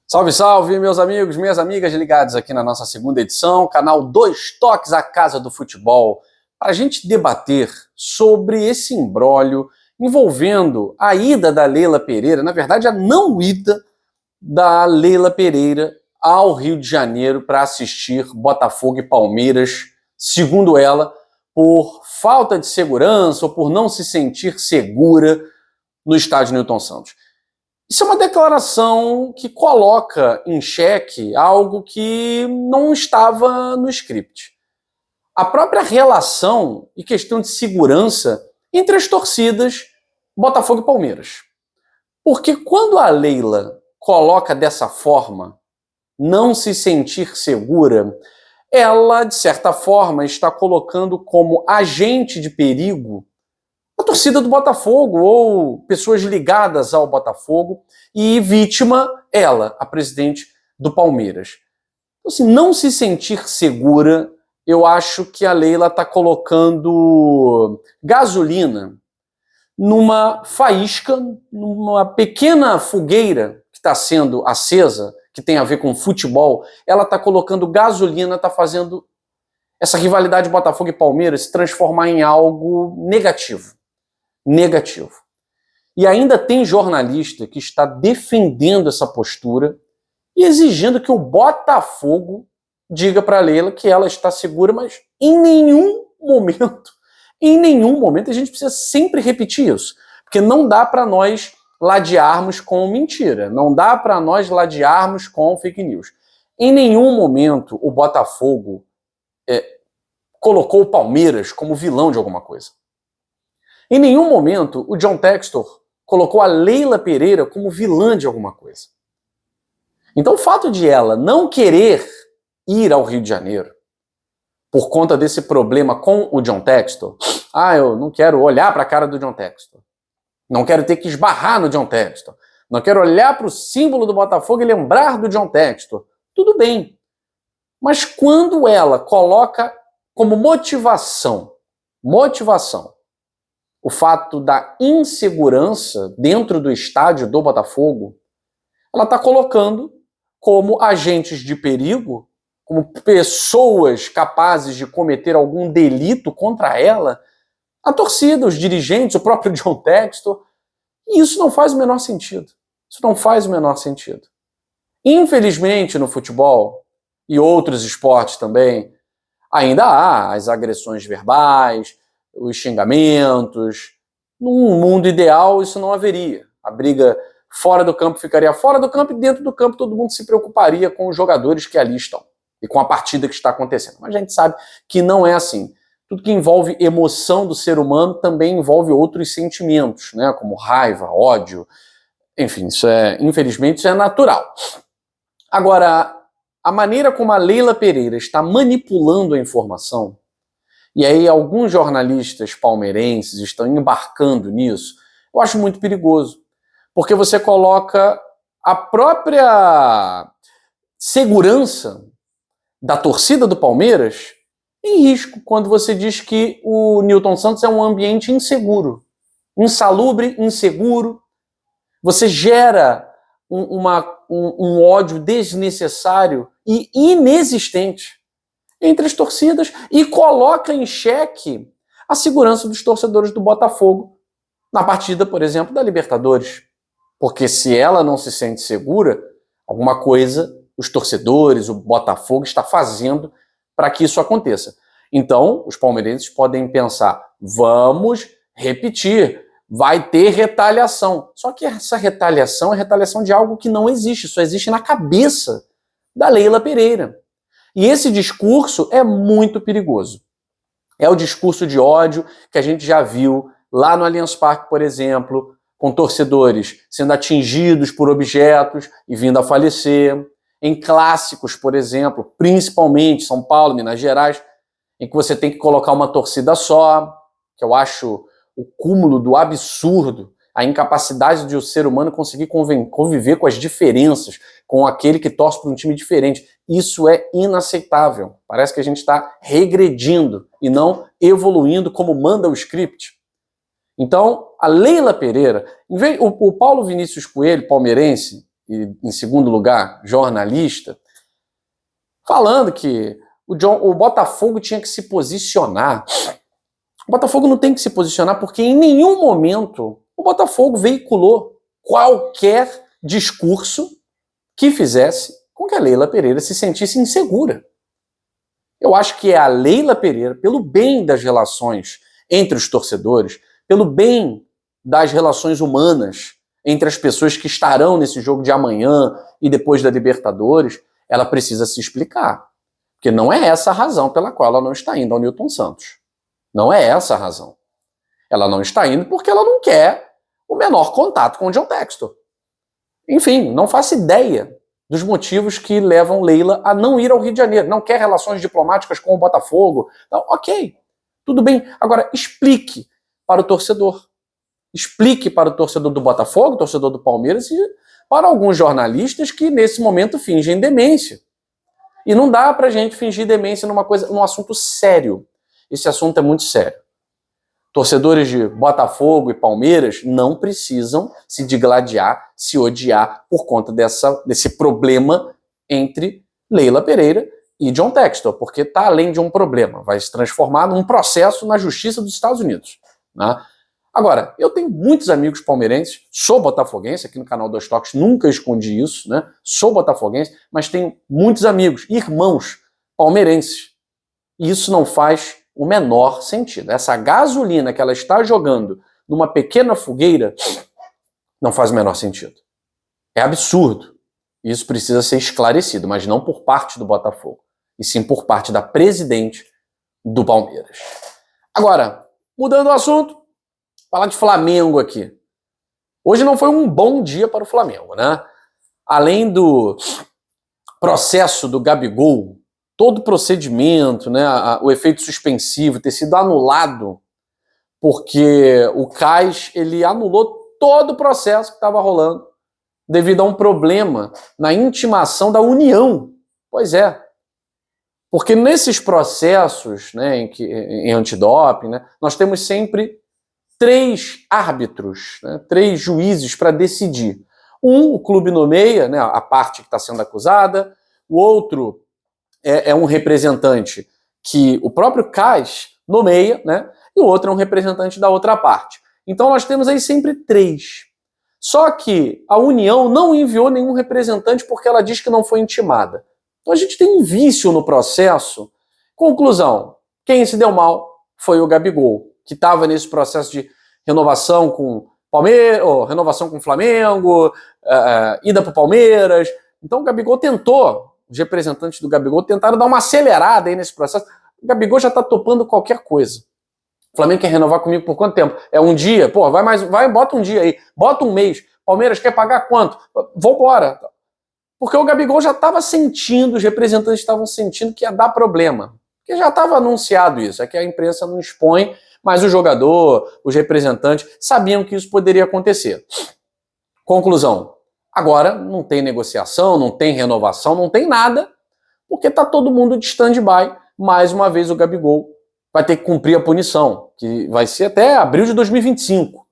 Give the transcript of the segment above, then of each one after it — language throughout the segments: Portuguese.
Salve, salve, meus amigos, minhas amigas ligados aqui na nossa segunda edição, canal Dois Toques, a Casa do Futebol, para a gente debater sobre esse imbróglio envolvendo a ida da Leila Pereira, na verdade a não ida da Leila Pereira ao Rio de Janeiro para assistir Botafogo e Palmeiras, segundo ela, por falta de segurança ou por não se sentir segura no estádio Newton Santos. Isso é uma declaração que coloca em xeque algo que não estava no script. A própria relação e questão de segurança entre as torcidas Botafogo e Palmeiras. Porque quando a Leila coloca dessa forma, não se sentir segura, ela, de certa forma, está colocando como agente de perigo a torcida do Botafogo ou pessoas ligadas ao Botafogo e vítima, ela, a presidente do Palmeiras. Então, assim, não se sentir segura, eu acho que a Leila está colocando gasolina numa faísca, numa pequena fogueira que está sendo acesa, que tem a ver com futebol. Ela está colocando gasolina, está fazendo essa rivalidade Botafogo e Palmeiras se transformar em algo negativo. E ainda tem jornalista que está defendendo essa postura e exigindo que o Botafogo diga para a Leila que ela está segura, mas em nenhum momento, a gente precisa sempre repetir isso, porque não dá para nós ladearmos com mentira, não dá para nós ladearmos com fake news. Em nenhum momento o Botafogo colocou o Palmeiras como vilão de alguma coisa. Em nenhum momento o John Textor colocou a Leila Pereira como vilã de alguma coisa. Então o fato de ela não querer ir ao Rio de Janeiro por conta desse problema com o John Textor, eu não quero olhar para a cara do John Textor, não quero ter que esbarrar no John Textor, não quero olhar para o símbolo do Botafogo e lembrar do John Textor, tudo bem. Mas quando ela coloca como motivação, o fato da insegurança dentro do estádio do Botafogo, ela está colocando como agentes de perigo, como pessoas capazes de cometer algum delito contra ela, a torcida, os dirigentes, o próprio John Textor, e isso não faz o menor sentido. Infelizmente, no futebol e outros esportes também, ainda há as agressões verbais, os xingamentos. Num mundo ideal, isso não haveria. A briga fora do campo ficaria fora do campo e dentro do campo todo mundo se preocuparia com os jogadores que ali estão e com a partida que está acontecendo. Mas a gente sabe que não é assim. Tudo que envolve emoção do ser humano também envolve outros sentimentos, né? Como raiva, ódio. Enfim, infelizmente, isso é natural. Agora, a maneira como a Leila Pereira está manipulando a informação, e aí alguns jornalistas palmeirenses estão embarcando nisso, eu acho muito perigoso. Porque você coloca a própria segurança da torcida do Palmeiras em risco quando você diz que o Newton Santos é um ambiente inseguro, insalubre, inseguro. Você gera um ódio desnecessário e inexistente entre as torcidas e coloca em xeque a segurança dos torcedores do Botafogo na partida, por exemplo, da Libertadores. Porque se ela não se sente segura, alguma coisa os torcedores, o Botafogo está fazendo para que isso aconteça. Então, os palmeirenses podem pensar, vamos repetir, vai ter retaliação. Só que essa retaliação é retaliação de algo que não existe, só existe na cabeça da Leila Pereira. E esse discurso é muito perigoso. É o discurso de ódio que a gente já viu lá no Allianz Parque, por exemplo, com torcedores sendo atingidos por objetos e vindo a falecer. Em clássicos, por exemplo, principalmente São Paulo, Minas Gerais, em que você tem que colocar uma torcida só, que eu acho o cúmulo do absurdo, a incapacidade de o ser humano conseguir conviver com as diferenças, com aquele que torce para um time diferente. Isso é inaceitável. Parece que a gente está regredindo e não evoluindo como manda o script. Então, a Leila Pereira, o Paulo Vinícius Coelho, palmeirense, e em segundo lugar, jornalista, falando que o Botafogo tinha que se posicionar. O Botafogo não tem que se posicionar porque em nenhum momento o Botafogo veiculou qualquer discurso que fizesse com que a Leila Pereira se sentisse insegura. Eu acho que é a Leila Pereira, pelo bem das relações entre os torcedores, pelo bem das relações humanas entre as pessoas que estarão nesse jogo de amanhã e depois da Libertadores, ela precisa se explicar. Porque não é essa a razão pela qual ela não está indo ao Newton Santos. Não é essa a razão. Ela não está indo porque ela não quer o menor contato com o John Textor. Enfim, não faço ideia dos motivos que levam Leila a não ir ao Rio de Janeiro. Não quer relações diplomáticas com o Botafogo. Então, ok, tudo bem. Agora, explique para o torcedor. Explique para o torcedor do Botafogo, torcedor do Palmeiras e para alguns jornalistas que nesse momento fingem demência. E não dá pra gente fingir demência num assunto sério. Esse assunto é muito sério. Torcedores de Botafogo e Palmeiras não precisam se digladiar, se odiar por conta desse problema entre Leila Pereira e John Textor, porque está além de um problema, vai se transformar num processo na Justiça dos Estados Unidos. Né? Agora, eu tenho muitos amigos palmeirenses, sou botafoguense, aqui no canal Dois Toques nunca escondi isso, né? Sou botafoguense, mas tenho muitos amigos, irmãos palmeirenses. E isso não faz o menor sentido. Essa gasolina que ela está jogando numa pequena fogueira não faz o menor sentido. É absurdo. Isso precisa ser esclarecido, mas não por parte do Botafogo, e sim por parte da presidente do Palmeiras. Agora, mudando o assunto, falar de Flamengo aqui. Hoje não foi um bom dia para o Flamengo, né? Além do processo do Gabigol, todo o procedimento, né, o efeito suspensivo ter sido anulado, porque o CAS ele anulou todo o processo que estava rolando devido a um problema na intimação da União. Pois é. Porque nesses processos, né, em antidoping, né, nós temos sempre 3 árbitros, né, 3 juízes para decidir. O clube nomeia, né, a parte que está sendo acusada, o outro é um representante que o próprio CAS nomeia, né, e o outro é um representante da outra parte. Então nós temos aí sempre 3. Só que a União não enviou nenhum representante porque ela diz que não foi intimada. Então a gente tem um vício no processo. Conclusão, quem se deu mal foi o Gabigol, que estava nesse processo de renovação com Palmeiras, renovação com o Flamengo, ida para o Palmeiras. Então o Gabigol tentou, os representantes do Gabigol tentaram dar uma acelerada aí nesse processo. O Gabigol já está topando qualquer coisa. O Flamengo quer renovar comigo por quanto tempo? É um dia? Pô, vai, bota um dia aí, bota um mês. Palmeiras quer pagar quanto? Vambora. Porque o Gabigol já estava sentindo, os representantes estavam sentindo que ia dar problema. Porque já estava anunciado isso, é que a imprensa não expõe, mas o jogador, os representantes sabiam que isso poderia acontecer. Conclusão, agora não tem negociação, não tem renovação, não tem nada, porque está todo mundo de stand-by. Mais uma vez o Gabigol vai ter que cumprir a punição, que vai ser até abril de 2025.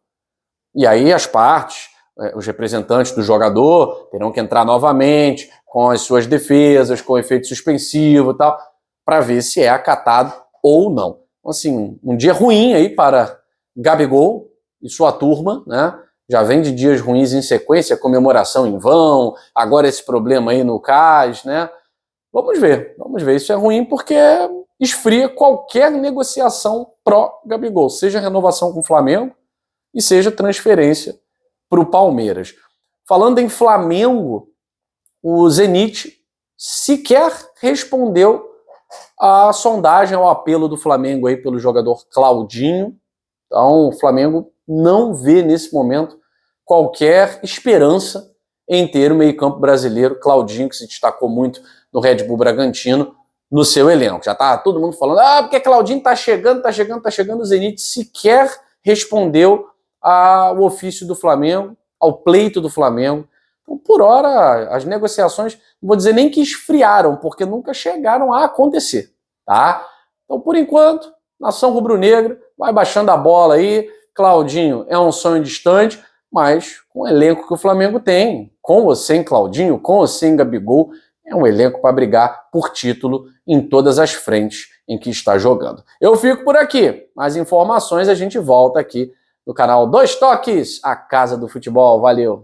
E aí as partes, os representantes do jogador terão que entrar novamente com as suas defesas, com efeito suspensivo e tal, para ver se é acatado ou não. Então, assim, um dia ruim aí para Gabigol e sua turma, né? Já vem de dias ruins em sequência, comemoração em vão, agora esse problema aí no CAS, né? Vamos ver. Isso é ruim porque esfria qualquer negociação pró-Gabigol, seja renovação com o Flamengo e seja transferência para o Palmeiras. Falando em Flamengo, o Zenit sequer respondeu à sondagem, ao apelo do Flamengo aí pelo jogador Claudinho. Então, o Flamengo não vê nesse momento qualquer esperança em ter o meio-campo brasileiro Claudinho, que se destacou muito no Red Bull Bragantino, no seu elenco. Já tá todo mundo falando, porque Claudinho tá chegando, o Zenit sequer respondeu ao ofício do Flamengo, ao pleito do Flamengo. Então, por hora, as negociações, não vou dizer nem que esfriaram, porque nunca chegaram a acontecer, tá? Então, por enquanto, nação rubro-negra vai baixando a bola aí. Claudinho é um sonho distante, mas com o elenco que o Flamengo tem, com ou sem Claudinho, com ou sem Gabigol, é um elenco para brigar por título em todas as frentes em que está jogando. Eu fico por aqui. Mais informações a gente volta aqui no canal Dois Toques, a Casa do Futebol. Valeu!